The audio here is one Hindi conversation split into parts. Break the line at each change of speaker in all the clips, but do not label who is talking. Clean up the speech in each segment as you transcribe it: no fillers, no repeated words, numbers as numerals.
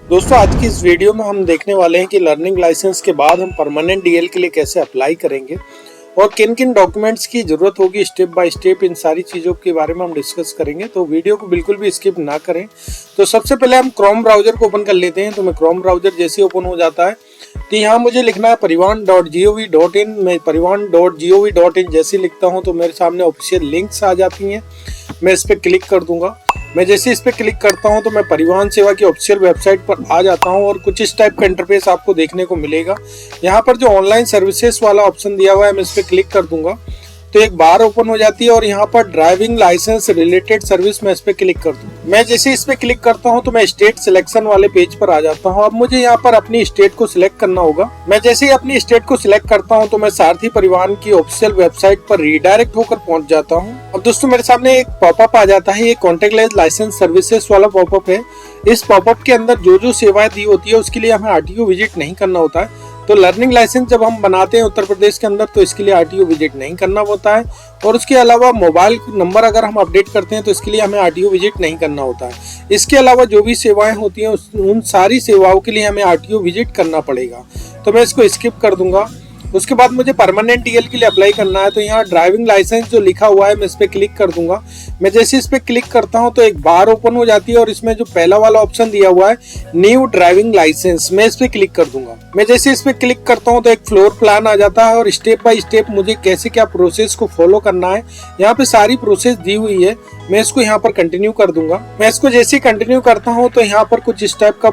दोस्तों आज की इस वीडियो में हम देखने वाले हैं कि लर्निंग लाइसेंस के बाद हम परमानेंट डीएल के लिए कैसे अप्लाई करेंगे और किन किन डॉक्यूमेंट्स की जरूरत होगी। स्टेप बाय स्टेप इन सारी चीज़ों के बारे में हम डिस्कस करेंगे, तो वीडियो को बिल्कुल भी स्किप ना करें। तो सबसे पहले हम क्रोम ब्राउजर को ओपन कर लेते हैं। तो मैं क्रोम ब्राउजर जैसे ओपन हो जाता है तो यहाँ मुझे लिखना है परिवहन.gov.in। मैं परिवहन.gov.in जैसे लिखता हूँ तो मेरे सामने ऑफिशियल लिंक्स आ जाती हैं। मैं इस पर क्लिक कर दूंगा। मैं जैसे इस पर क्लिक करता हूं तो मैं परिवहन सेवा की ऑफिशियल वेबसाइट पर आ जाता हूं और कुछ इस टाइप का इंटरफेस आपको देखने को मिलेगा। यहाँ पर जो ऑनलाइन सर्विसेज वाला ऑप्शन दिया हुआ है मैं इस पर क्लिक कर दूंगा तो एक बार ओपन हो जाती है और यहाँ पर ड्राइविंग लाइसेंस रिलेटेड सर्विस मैं इस पे क्लिक कर दूँ। मैं जैसे इस पे क्लिक करता हूँ तो मैं स्टेट सिलेक्शन वाले पेज पर आ जाता हूँ। अब मुझे यहाँ पर अपनी स्टेट को सिलेक्ट करना होगा। मैं जैसे ही अपनी स्टेट को सिलेक्ट करता हूँ तो मैं सारथी परिवहन की ऑफिशियल वेबसाइट पर रीडायरेक्ट होकर पहुंच जाता हूँ। अब दोस्तों मेरे सामने एक पॉपअप आ जाता है, ये कॉन्टैक्टलेस लाइसेंस सर्विसेज वाला पॉपअप है। इस पॉपअप के अंदर जो सेवाएं दी होती है उसके लिए हमें आरटीओ विजिट नहीं करना होता है। तो लर्निंग लाइसेंस जब हम बनाते हैं उत्तर प्रदेश के अंदर तो इसके लिए आरटीओ विजिट नहीं करना होता है और उसके अलावा मोबाइल नंबर अगर हम अपडेट करते हैं तो इसके लिए हमें आरटीओ विजिट नहीं करना होता है। इसके अलावा जो भी सेवाएं होती हैं उन सारी सेवाओं के लिए हमें आरटीओ विजिट करना पड़ेगा। तो मैं इसको स्किप कर दूंगा। उसके बाद मुझे परमानेंट डीएल के लिए अप्लाई करना है तो यहाँ ड्राइविंग लाइसेंस जो लिखा हुआ है मैं इस पर क्लिक कर दूंगा। मैं जैसे इस पर क्लिक करता हूँ तो एक बार ओपन हो जाती है और इसमें जो पहला वाला ऑप्शन दिया हुआ है न्यू ड्राइविंग लाइसेंस, मैं इस पर क्लिक कर दूंगा। मैं जैसे इस पर क्लिक करता हूँ तो एक फ्लोर प्लान आ जाता है और स्टेप बाय स्टेप मुझे कैसे क्या प्रोसेस को फॉलो करना है यहाँ पे सारी प्रोसेस दी हुई है। मैं इसको यहाँ पर कंटिन्यू कर दूंगा। मैं इसको जैसे ही कंटिन्यू करता हूँ तो यहाँ पर कुछ इस टाइप का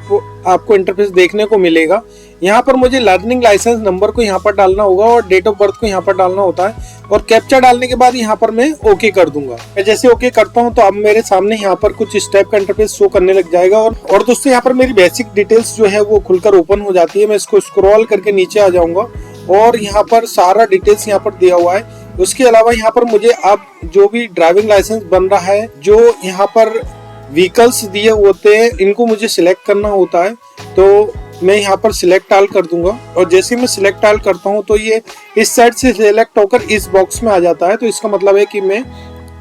आपको इंटरफेस देखने को मिलेगा। यहाँ पर मुझे लर्निंग लाइसेंस नंबर को यहाँ पर डालना होगा और डेट ऑफ बर्थ को यहाँ पर डालना होता है और कैप्चा डालने के बाद यहाँ पर मैं ओके कर दूंगा। मैं जैसे ओके करता हूँ तो अब मेरे सामने यहाँ पर कुछ इस टाइप का इंटरफेस शो करने लग जाएगा और दोस्तों यहाँ पर मेरी बेसिक डिटेल्स जो है वो खुलकर ओपन हो जाती है। मैं इसको स्क्रॉल करके नीचे आ जाऊंगा और यहाँ पर सारा डिटेल्स यहाँ पर दिया हुआ है। उसके अलावा यहाँ पर मुझे अब जो भी ड्राइविंग लाइसेंस बन रहा है, जो यहाँ पर व्हीकल्स दिए होते हैं इनको मुझे सिलेक्ट करना होता है। तो मैं यहाँ पर सिलेक्ट ऑल कर दूंगा और जैसे मैं सिलेक्ट ऑल करता हूँ तो ये इस साइड से सिलेक्ट होकर इस बॉक्स में आ जाता है। तो इसका मतलब है कि मैं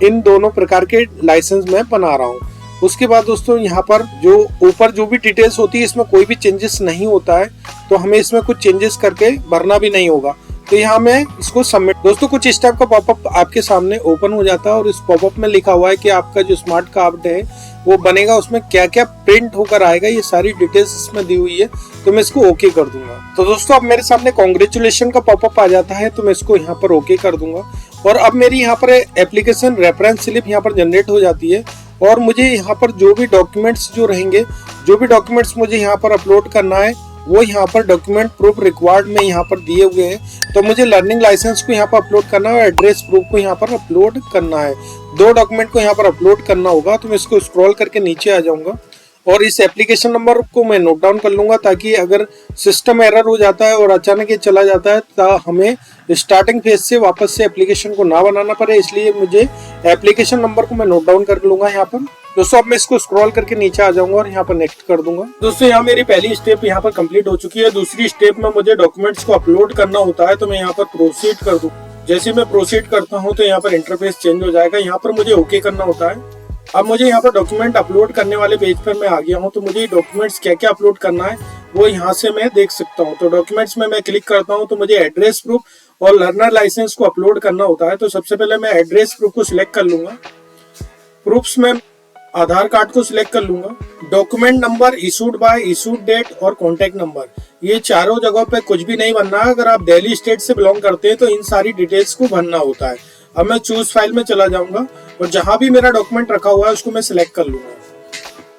इन दोनों प्रकार के लाइसेंस में बना रहा हूँ। उसके बाद दोस्तों यहाँ पर जो ऊपर जो भी डिटेल्स होती है इसमें कोई भी चेंजेस नहीं होता है, तो हमें इसमें कुछ चेंजेस करके भरना भी नहीं होगा। तो यहाँ मैं इसको सबमिट। दोस्तों कुछ इस टाइप का पॉपअप आपके सामने ओपन हो जाता है और इस पॉपअप में लिखा हुआ है कि आपका जो स्मार्ट कार्ड है वो बनेगा, उसमें क्या क्या प्रिंट होकर आएगा ये सारी डिटेल्स इसमें दी हुई है। तो मैं इसको ओके कर दूंगा। तो दोस्तों अब मेरे सामने कांग्रेचुलेशन का पॉपअप आ जाता है तो मैं इसको यहाँ पर ओके कर दूंगा और अब मेरी यहाँ पर एप्लीकेशन रेफरेंस स्लिप यहाँ पर जनरेट हो जाती है और मुझे यहाँ पर जो भी डॉक्यूमेंट्स जो रहेंगे, जो भी डॉक्यूमेंट्स मुझे यहाँ पर अपलोड करना है वो यहाँ पर डॉक्यूमेंट प्रूफ रिक्वायर्ड में यहाँ पर दिए हुए हैं। तो मुझे लर्निंग लाइसेंस को यहाँ पर अपलोड करना है और एड्रेस प्रूफ को यहाँ पर अपलोड करना है। दो डॉक्यूमेंट को यहाँ पर अपलोड करना होगा। तो मैं इसको स्क्रॉल करके नीचे आ जाऊंगा और इस एप्लीकेशन नंबर को मैं नोट डाउन कर लूंगा ताकि अगर सिस्टम एरर हो जाता है और अचानक ये चला जाता है तो हमें स्टार्टिंग फेज से वापस से एप्लीकेशन को ना बनाना पड़े, इसलिए मुझे एप्लीकेशन नंबर को मैं नोट डाउन कर लूंगा यहाँ पर। दोस्तों अब मैं इसको स्क्रॉल करके नीचे आ जाऊंगा और यहाँ पर नेक्स्ट कर दूंगा। दोस्तों यहाँ मेरी पहली स्टेप यहाँ पर कंप्लीट हो चुकी है। दूसरी स्टेप में मुझे डॉक्यूमेंट्स को अपलोड करना होता है तो मैं यहाँ पर प्रोसीड कर दूं। जैसे मैं प्रोसीड करता हूँ तो यहाँ पर इंटरफेस चेंज हो जाएगा। यहाँ पर मुझे ओके करना होता है। अब मुझे यहाँ पर डॉक्यूमेंट अपलोड करने वाले पेज पर मैं आ गया हूँ। तो मुझे डॉक्यूमेंट्स क्या क्या अपलोड करना है वो यहाँ से मैं देख सकता हूँ। तो डॉक्यूमेंट्स में मैं क्लिक करता हूँ तो मुझे एड्रेस प्रूफ और लर्नर लाइसेंस को अपलोड करना होता है। तो सबसे पहले मैं एड्रेस प्रूफ को सिलेक्ट कर लूंगा। प्रूफ्स में आधार कार्ड को सिलेक्ट कर लूंगा। Document number, issued by, issued date और कॉन्टेक्ट नंबर, ये चारों जगहों पे कुछ भी नहीं भरना है। अगर आप दिल्ली स्टेट से बिलोंग करते हैं तो इन सारी डिटेल्स को भरना होता है। अब मैं चूज फाइल में चला जाऊंगा और जहां भी मेरा डॉक्यूमेंट रखा हुआ है उसको मैं सिलेक्ट कर लूंगा।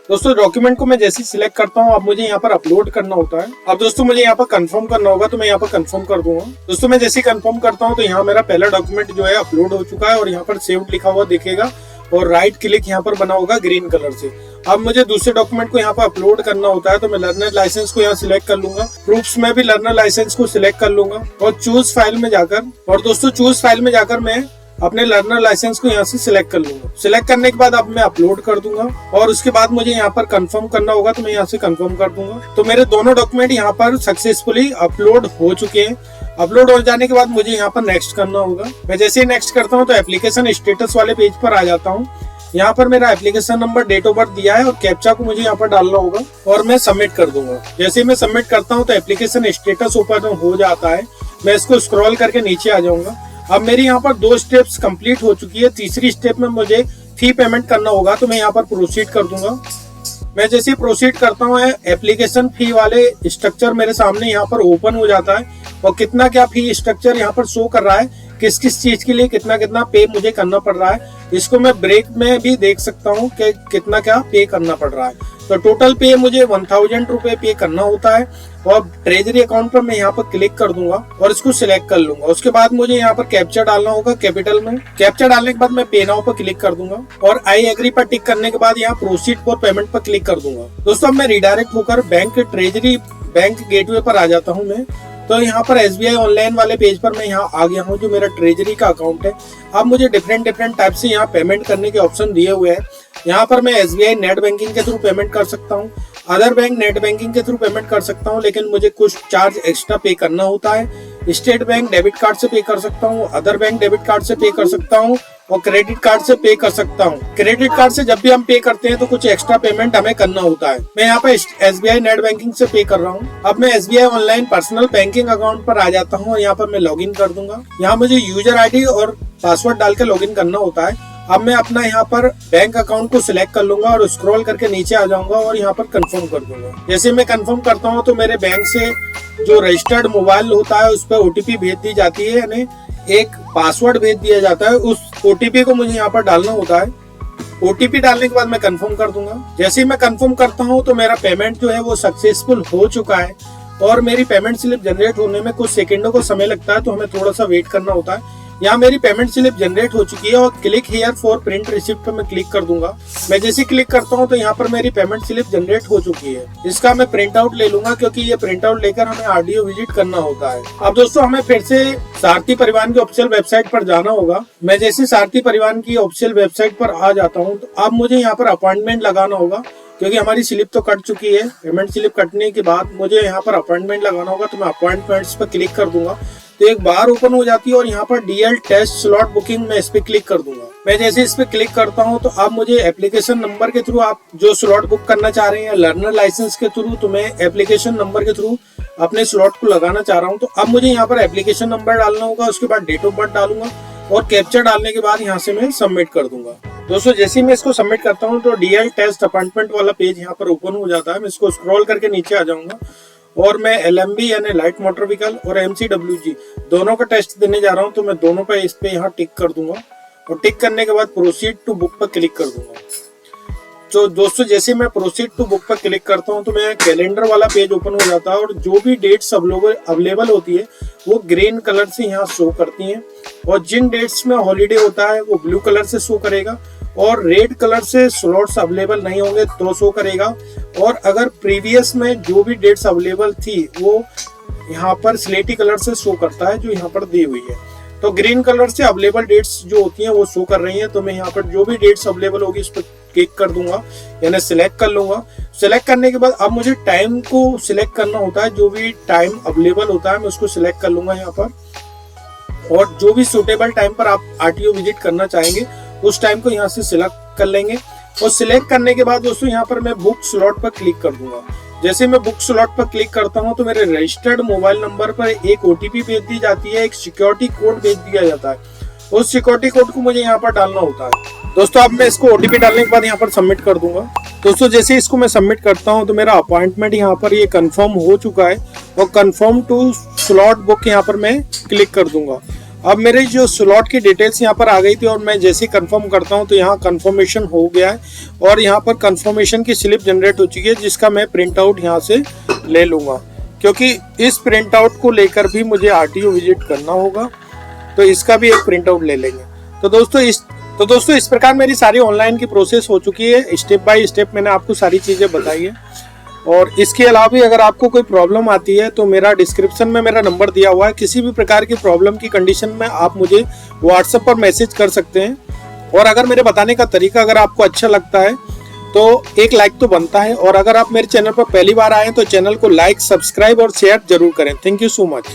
दोस्तों डॉक्यूमेंट को मैं जैसे सिलेक्ट करता हूँ अब मुझे यहाँ पर अपलोड करना होता है। अब दोस्तों मुझे यहाँ पर कंफर्म करना होगा तो मैं यहाँ पर कंफर्म कर दूंगा। दोस्तों मैं जैसे कंफर्म करता हूँ तो यहाँ मेरा पहला डॉक्यूमेंट जो है अपलोड हो चुका है और यहाँ पर सेव्ड लिखा हुआ दिखेगा और राइट क्लिक यहाँ पर बना होगा ग्रीन कलर से। अब मुझे दूसरे डॉक्यूमेंट को यहाँ पर अपलोड करना होता है तो मैं लर्नर लाइसेंस को यहाँ सिलेक्ट कर लूंगा। प्रूफ्स में भी लर्नर लाइसेंस को सिलेक्ट कर लूंगा और चूज फाइल में जाकर चूज फाइल में जाकर मैं अपने लर्नर लाइसेंस को यहाँ से सिलेक्ट कर लूंगा। सिलेक्ट करने के बाद अब मैं अपलोड कर दूंगा और उसके बाद मुझे यहाँ पर कंफर्म करना होगा तो मैं यहाँ से कंफर्म कर दूंगा। तो मेरे दोनों डॉक्यूमेंट यहाँ पर सक्सेसफुली अपलोड हो चुके हैं। अपलोड हो जाने के बाद मुझे यहाँ पर नेक्स्ट करना होगा। मैं जैसे ही नेक्स्ट करता हूँ तो एप्लीकेशन स्टेटस वाले पेज पर आ जाता हूँ। यहाँ पर मेरा application number, date of birth दिया है और कैप्चा को मुझे यहाँ पर डालना होगा और मैं सबमिट कर दूंगा। जैसे मैं सबमिट करता हूँ तो एप्लीकेशन स्टेटस ओपन हो जाता है। मैं इसको स्क्रॉल करके नीचे आ जाऊंगा। अब मेरी यहाँ पर 2 स्टेप्स कंप्लीट हो चुकी है। तीसरी स्टेप में मुझे फी पेमेंट करना होगा, तो मैं यहाँ पर प्रोसीड कर दूंगा। मैं जैसे प्रोसीड करता हूँ एप्लीकेशन फी वाले स्ट्रक्चर मेरे सामने यहाँ पर ओपन हो जाता है और कितना क्या फी स्ट्रक्चर यहाँ पर शो कर रहा है, किस किस चीज के लिए कितना कितना पे मुझे करना पड़ रहा है। इसको मैं ब्रेक में भी देख सकता हूँ कि कितना क्या पे करना पड़ रहा है। तो टोटल पे मुझे 1000 रुपए पे करना होता है और ट्रेजरी अकाउंट पर मैं यहाँ पर क्लिक कर दूंगा और इसको सिलेक्ट कर लूंगा। उसके बाद मुझे यहाँ पर कैप्चा डालना होगा कैपिटल में। कैप्चा डालने के बाद मैं पे नाउ पर क्लिक कर दूंगा और आई एग्री पर टिक करने के बाद यहाँ प्रोसीड फॉर पेमेंट पर क्लिक कर दूंगा। दोस्तों अब मैं रिडायरेक्ट होकर बैंक ट्रेजरी बैंक गेटवे पर आ जाता हूँ मैं। तो यहाँ पर SBI ऑनलाइन वाले पेज पर मैं यहाँ आ गया हूँ, जो मेरा ट्रेजरी का अकाउंट है। अब मुझे डिफरेंट टाइप से यहाँ पेमेंट करने के ऑप्शन दिए हुए हैं। यहाँ पर मैं SBI नेट बैंकिंग के थ्रू पेमेंट कर सकता हूँ, अदर बैंक नेट बैंकिंग के थ्रू पेमेंट कर सकता हूँ, लेकिन मुझे कुछ चार्ज एक्स्ट्रा पे करना होता है। स्टेट बैंक डेबिट कार्ड से पे कर सकता हूँ, अदर बैंक डेबिट कार्ड से पे कर सकता हूँ और क्रेडिट कार्ड से पे कर सकता हूँ। क्रेडिट कार्ड से जब भी हम पे करते हैं तो कुछ एक्स्ट्रा पेमेंट हमें करना होता है। मैं यहाँ पे SBI नेट बैंकिंग से पे कर रहा हूँ। अब मैं SBI online personal banking account पर आ जाता हूँ और यहाँ पर मैं लॉगिन कर दूंगा। यहाँ मुझे यूजर ID और पासवर्ड डाल के लॉगिन करना होता है। अब मैं अपना यहाँ पर बैंक अकाउंट को सिलेक्ट कर लूंगा और स्क्रॉल करके नीचे आ जाऊंगा और यहाँ पर कंफर्म कर दूंगा। जैसे मैं कंफर्म करता हूँ तो मेरे बैंक से जो रजिस्टर्ड मोबाइल होता है उस पर OTP भेज दी जाती है, यानी एक पासवर्ड भेज दिया जाता है। उस OTP को मुझे यहाँ पर डालना होता है। OTP डालने के बाद मैं कंफर्म कर दूंगा। जैसे ही मैं कंफर्म करता हूँ तो मेरा पेमेंट जो है वो सक्सेसफुल हो चुका है और मेरी पेमेंट स्लिप जनरेट होने में कुछ सेकंडों को समय लगता है, तो हमें थोड़ा सा वेट करना होता है। यहाँ मेरी पेमेंट स्लिप जनरेट हो चुकी है और click here for print receipt पर मैं क्लिक कर दूंगा। मैं जैसे क्लिक करता हूँ तो यहाँ पर मेरी पेमेंट स्लिप जनरेट हो चुकी है। इसका मैं प्रिंट आउट ले लूंगा क्योंकि ये प्रिंट आउट लेकर हमें RDO विजिट करना होता है। अब दोस्तों हमें फिर से सारथी परिवहन की ऑफिशियल वेबसाइट पर जाना होगा। मैं जैसे सारथी परिवहन की ऑफिशियल वेबसाइट पर आ जाता हूँ तो अब मुझे यहाँ पर अपॉइंटमेंट लगाना होगा, क्योंकि हमारी स्लिप तो कट चुकी है। पेमेंट स्लिप कटने के बाद मुझे यहाँ पर अपॉइंटमेंट लगाना होगा, तो मैं अपॉइंटमेंट्स पर क्लिक कर दूंगा। तो एक बार ओपन हो जाती है और यहाँ पर DL टेस्ट स्लॉट बुकिंग में इस पे क्लिक कर दूंगा। मैं जैसे इस पे क्लिक करता हूँ तो अब मुझे एप्लीकेशन नंबर के थ्रू आप जो स्लॉट बुक करना चाह रहे हैं, लर्नर लाइसेंस के थ्रू, तो मैं एप्लीकेशन नंबर के थ्रू अपने स्लॉट को लगाना चाह रहा हूँ। तो अब मुझे यहाँ पर एप्लीकेशन नंबर डालना होगा, उसके बाद डेट ऑफ बर्थ डालूंगा और कैप्चा डालने के बाद यहाँ से मैं सबमिट कर दूंगा। दोस्तों जैसे ही मैं इसको सबमिट करता हूँ तो DL टेस्ट अपॉइंटमेंट वाला पेज यहाँ पर ओपन हो जाता है। मैं इसको स्क्रॉल करके नीचे आ जाऊंगा और मैं LMB यानी लाइट मोटर व्हीकल और MCWG दोनों का टेस्ट देने जा रहा हूं, तो मैं दोनों पे इस पे यहाँ टिक कर दूंगा और टिक करने के बाद प्रोसीड टू बुक पर क्लिक कर दूंगा। तो दोस्तों जैसे मैं प्रोसीड टू बुक पर क्लिक करता हूं तो मैं कैलेंडर वाला पेज ओपन हो जाता है और जो भी डेट्स अवेलेबल होती है वो ग्रीन कलर से यहाँ शो करती हैं और जिन डेट्स में हॉलीडे होता है वो ब्लू कलर से शो करेगा और रेड कलर से स्लॉट्स अवेलेबल नहीं होंगे तो शो करेगा। और अगर प्रीवियस में जो भी डेट्स अवेलेबल थी वो यहाँ पर स्लेटी कलर से शो करता है, जो यहाँ पर दी हुई है। तो ग्रीन कलर से अवेलेबल डेट्स जो होती हैं वो शो कर रही हैं, तो मैं यहाँ पर जो भी डेट्स अवेलेबल होगी उस पर क्लिक कर दूंगा, यानी सिलेक्ट कर लूंगा। सिलेक्ट करने के बाद अब मुझे टाइम को सिलेक्ट करना होता है, जो भी टाइम अवेलेबल होता है मैं उसको सिलेक्ट कर लूंगा यहाँ पर। और जो भी सुटेबल टाइम पर आप RTO विजिट करना चाहेंगे उस टाइम को यहाँ से सिलेक्ट कर लेंगे और सिलेक्ट करने के बाद दोस्तों यहाँ पर मैं बुक स्लॉट पर क्लिक कर दूंगा। जैसे मैं बुक स्लॉट पर क्लिक करता हूँ तो मेरे रजिस्टर्ड मोबाइल नंबर पर एक OTP भेज दी जाती है, एक सिक्योरिटी कोड भेज दिया जाता है। उस सिक्योरिटी कोड को मुझे यहाँ पर डालना होता है। दोस्तों अब मैं इसको OTP डालने के बाद यहाँ पर सबमिट कर दूंगा। दोस्तों जैसे इसको मैं सबमिट करता हूँ तो मेरा अपॉइंटमेंट यहाँ पर ये कंफर्म हो चुका है और कंफर्म टू स्लॉट बुक यहाँ पर मैं क्लिक कर दूंगा। अब मेरे जो स्लॉट की डिटेल्स यहाँ पर आ गई थी और मैं जैसे कंफर्म करता हूँ तो यहाँ कंफर्मेशन हो गया है और यहाँ पर कंफर्मेशन की स्लिप जनरेट हो चुकी है, जिसका मैं प्रिंट आउट यहाँ से ले लूँगा, क्योंकि इस प्रिंट आउट को लेकर भी मुझे RTO विजिट करना होगा, तो इसका भी एक प्रिंट आउट ले लेंगे। तो दोस्तों इस प्रकार मेरी सारी ऑनलाइन की प्रोसेस हो चुकी है। स्टेप बाय स्टेप मैंने आपको सारी चीज़ें बताई है। और इसके अलावा भी अगर आपको कोई प्रॉब्लम आती है तो मेरा डिस्क्रिप्शन में मेरा नंबर दिया हुआ है। किसी भी प्रकार की प्रॉब्लम की कंडीशन में आप मुझे व्हाट्सएप पर मैसेज कर सकते हैं। और अगर मेरे बताने का तरीका अगर आपको अच्छा लगता है तो एक लाइक तो बनता है, और अगर आप मेरे चैनल पर पहली बार आए तो चैनल को लाइक, सब्सक्राइब और शेयर जरूर करें। Thank you so much.